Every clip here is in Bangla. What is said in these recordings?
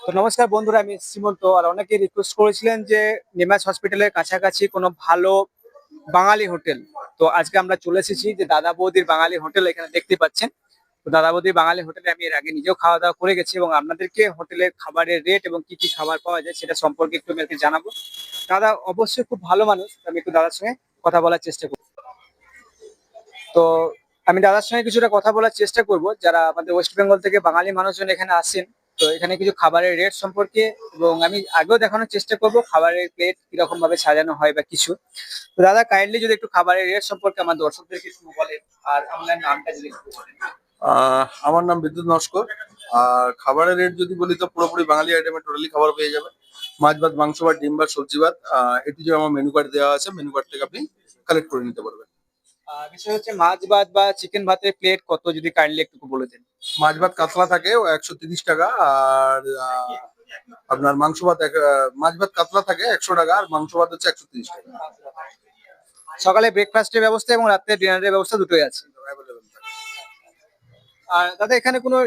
তো নমস্কার বন্ধুরা, আমি শ্রীমন্ত। আর অনেকে রিকোয়েস্ট করেছিলেন যে নিমাস হসপিটালের কাছাকাছি কোনো ভালো বাঙালি হোটেল। তো আজকে আমরা চলে এসেছি যে দাদা বৌদির বাঙালি হোটেল, এখানে দেখতে পাচ্ছেন। তো দাদা বৌদির বাঙালি হোটেলে আমি এর আগে নিজেও খাওয়া দাওয়া করে গেছি এবং আপনাদেরকে হোটেলের খাবারের রেট এবং কি কি খাবার পাওয়া যায় সেটা সম্পর্কে একটু আমি আজকে জানাবো। দাদা অবশ্যই খুব ভালো মানুষ, আমি একটু দাদার সঙ্গে কথা বলার চেষ্টা করব। তো আমি দাদার সঙ্গে কিছুটা কথা বলার চেষ্টা করব, যারা আমাদের ওয়েস্ট বেঙ্গল থেকে বাঙালি মানুষজন এখানে আসেন। তো এখানে কিছু খাবারের রেট সম্পর্কে এবং আমি আগেও দেখানোর চেষ্টা করব খাবারের প্লেট কিরকম ভাবে সাজানো হয় বা কিছু। তো দাদা কাইন্ডলি যদি একটু খাবারের রেট সম্পর্কে আমার দর্শকদেরকে একটু বলেন, আর আপনার নামটা যদি একটু বলেন। আমার নাম বিদ্যুৎ নস্কর। আর খাবারের রেট যদি বলি তো পুরোপুরি বাঙালি আইটেমে টোটালি খাবার পেয়ে যাবে। মাছ ভাত, মাংস ভাত, ডিম ভাত, সবজি ভাত, এটি যে আমার মেনু কার্ড দেওয়া আছে, মেনু কার্ড থেকে আপনি কালেক্ট করে নিতে পারবেন। বিষয় হচ্ছে মাছ ভাত বা চিকেন ভাতের প্লেট কত, যদি কাইন্ডলি একটু বলে দেন। মাছ ভাত কাতলা থাকে 130 টাকা। আর আপনার মাছ ভাত কাতলা থাকে 100 টাকা, আর মাংস ভাত হচ্ছে 130 টাকা। সকালে ব্রেকফাস্টের ব্যবস্থা এবং রাত্রে ডিনারের ব্যবস্থা দুটোই আছে। অ্যাভেলেবেল থাকে। আর দাদা এখানে কোনো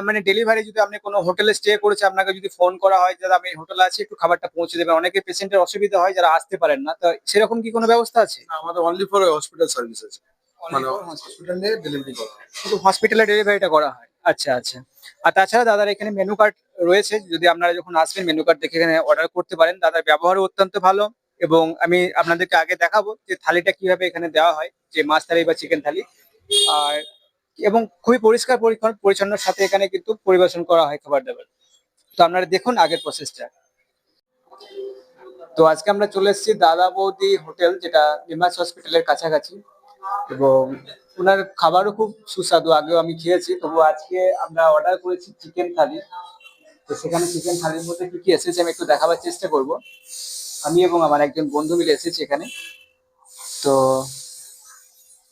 মানে ডেলিভারি, যদি আপনি কোনো হোটেলে স্টে করেছে, আপনাকে যদি ফোন করা হয় দাদা আমি হোটেলে আছি একটু খাবারটা পৌঁছে দেবেন, অনেকে পেশেন্টের অসুবিধা হয় যারা আসতে পারেন না, তো সেরকম কি কোনো ব্যবস্থা আছে? না, আমাদের অনলি ফর হসপিটাল সার্ভিস আছে। Only মানে for hospital? হসপিটালে ডেলিভারি করা হয়। শুধু হসপিটালে ডেলিভারিটা করা হয়? আচ্ছা আচ্ছা। আর তাছাড়া দাদার এখানে মেনু কার্ড রয়েছে, যদি আপনারা যখন আসবেন মেনু কার্ড দেখে এখানে অর্ডার করতে পারেন। দাদার ব্যবহারও অত্যন্ত ভালো এবং আমি আপনাদেরকে আগে দেখাবো যে থালিটা কিভাবে এখানে দেওয়া হয়, যে মাছ থালি বা চিকেন থালি। আর এবং খুবই পরিষ্কার পরিচ্ছন্নর সাথে এখানে কিন্তু পরিবেশন করা হয় খাবার দাবার। তো আপনারা দেখুন আগের প্রসেসটা। তো আজকে আমরা চলে এসেছি দাদা বৌদি হোটেল, যেটা নিমাস হসপিটালের কাছাকাছি, এবং ওনার খাবারও খুব সুস্বাদু। আগেও আমি খেয়েছি, তবু আজকে আমরা অর্ডার করেছি চিকেন থালি। তো সেখানে চিকেন থালির মধ্যে কি কি এসেছে আমি একটু দেখাবার চেষ্টা করব। আমি এবং আমার একজন বন্ধু মিলে এসেছি এখানে। তো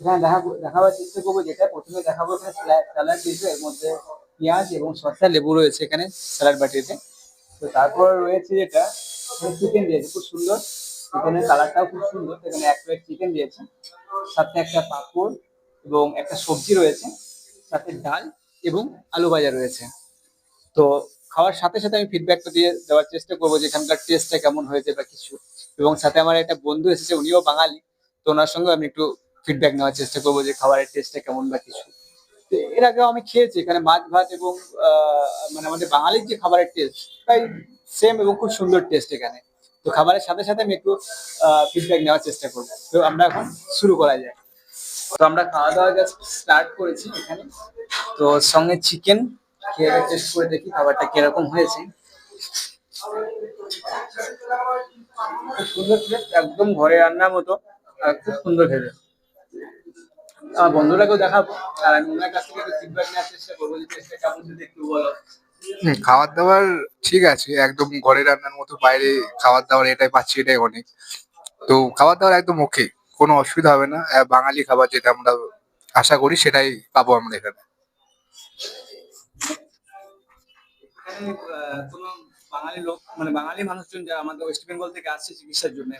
এখানে দেখাবার চেষ্টা করবো, যেটা প্রথমে দেখাবো এখানে স্যালাড দিয়েছে, এর মধ্যে পেঁয়াজ এবং শসা লেবু রয়েছে এখানে স্যালাড বাটিতে। তো তারপর রয়েছে যেটা চিকেন দিয়েছে, খুব সুন্দর। চিকেনের কালারটাও খুব সুন্দর। এখানে এক প্লেট চিকেন দিয়েছে, সাথে একটা পাঁপড় এবং একটা সবজি রয়েছে, সাথে ডাল এবং আলু ভাজা রয়েছে। তো খাওয়ার সাথে সাথে আমি ফিডব্যাকটা দিয়ে দেওয়ার চেষ্টা করবো যে এখানকার টেস্টটা কেমন হয়েছে বা কিছু। এবং সাথে আমার একটা বন্ধু এসেছে, উনিও বাঙালি। তো ওনার সঙ্গে আমি একটু ফিডব্যাক নেওয়ার চেষ্টা করবো যে খাবারের টেস্টটা কেমন বা কিছু। তো এর আগেও আমি খেয়েছি এখানে মাছ ভাত এবং মানে আমাদের বাঙালির যে খাবারের টেস্ট প্রায় সেম এবং খুব সুন্দর টেস্ট এখানে। তো খাবারের সাথে সাথে আমি একটু ফিডব্যাক নেওয়ার চেষ্টা করবো। তো আমরা এখন শুরু করা যায়। তো আমরা খাওয়া দাওয়া জাস্ট স্টার্ট করেছি এখানে। তো সঙ্গে চিকেন খেয়ে টেস্ট করে দেখি খাবারটা কিরকম হয়েছে। খুব সুন্দর খেতে, একদম ঘরে রান্নার মতো। আর খুব সুন্দর খেতে। আমার বন্ধুরাকেও দেখাবো, আর আমি ওনার কাছ থেকে একটু ফিডব্যাক নেওয়ার চেষ্টা করবো যে টেস্টটা কেমন, যদি একটু বলো। খাবার দাবার ঠিক আছে, একদম ঘরে রান্নার মতো। বাইরে খাবার দাবার এটাই পাচ্ছি, এটাই অনেক। তো খাবার দাবার একদম ওকে, কোনো অসুবিধা হবে না। বাঙালি খাবার যেটা আমরা আশা করি সেটাই পাবো আমরা এখানে। এখানে কোনো বাঙালি লোক, মানে বাঙালি মানুষজন যারা আমাদের ওয়েস্ট বেঙ্গল থেকে আসছে চিকিৎসার জন্য,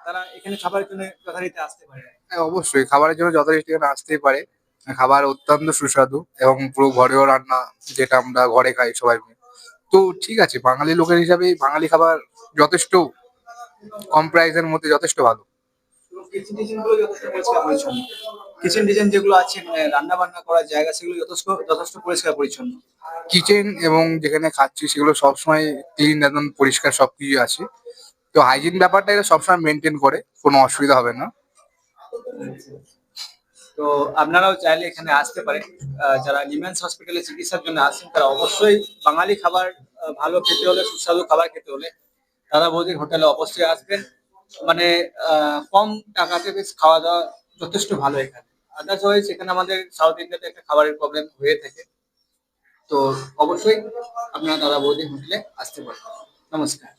তারা এখানে খাবারের জন্য যথারীতি আসতে পারে? হ্যাঁ, অবশ্যই খাবারের জন্য যথেষ্ট এখানে আসতেই পারে। খাবার অত্যন্ত সুস্বাদু এবং পুরো ঘরেও রান্না, যেটা আমরা ঘরে খাই সবাই মিলে। তো ঠিক আছে, বাঙালি লোকের হিসাবে বাঙালি খাবার যথেষ্ট কম প্রাইসের মধ্যে যথেষ্ট ভালো। কিচেন টিচেন গুলো যথেষ্ট পরিষ্কার পরিচ্ছন্ন? কিচেন টিচেন যেগুলো আছে, মানে রান্না বান্না করার জায়গা, সেগুলো যথেষ্ট যথেষ্ট পরিষ্কার পরিচ্ছন্ন? কিচেন এবং যেখানে খাচ্ছি সেগুলো সবসময় ক্লিন, একদম পরিষ্কার সবকিছু আছে। তো হাইজিন ব্যাপারটা এটা সবসময় মেনটেন করে, কোনো অসুবিধা হবে না। তো আপনারাও চাইলে এখানে আসতে পারেন। যারা নিমেন্স হসপিটালে চিকিৎসার জন্য আসেন তারা অবশ্যই বাঙালি খাবার ভালো খেতে হলে, সুস্বাদু খাবার খেতে হলে দাদা বৌদির হোটেলে অবশ্যই আসবেন। মানে কম টাকাতে বেশ খাওয়া দাওয়া যথেষ্ট ভালো এখানে। আদারওয়াইজ এখানে আমাদের সাউথ ইন্ডিয়াতে একটা খাবারের প্রবলেম হয়ে থাকে। তো অবশ্যই আপনারা দাদা বৌদির হোটেলে আসতে পারেন। নমস্কার।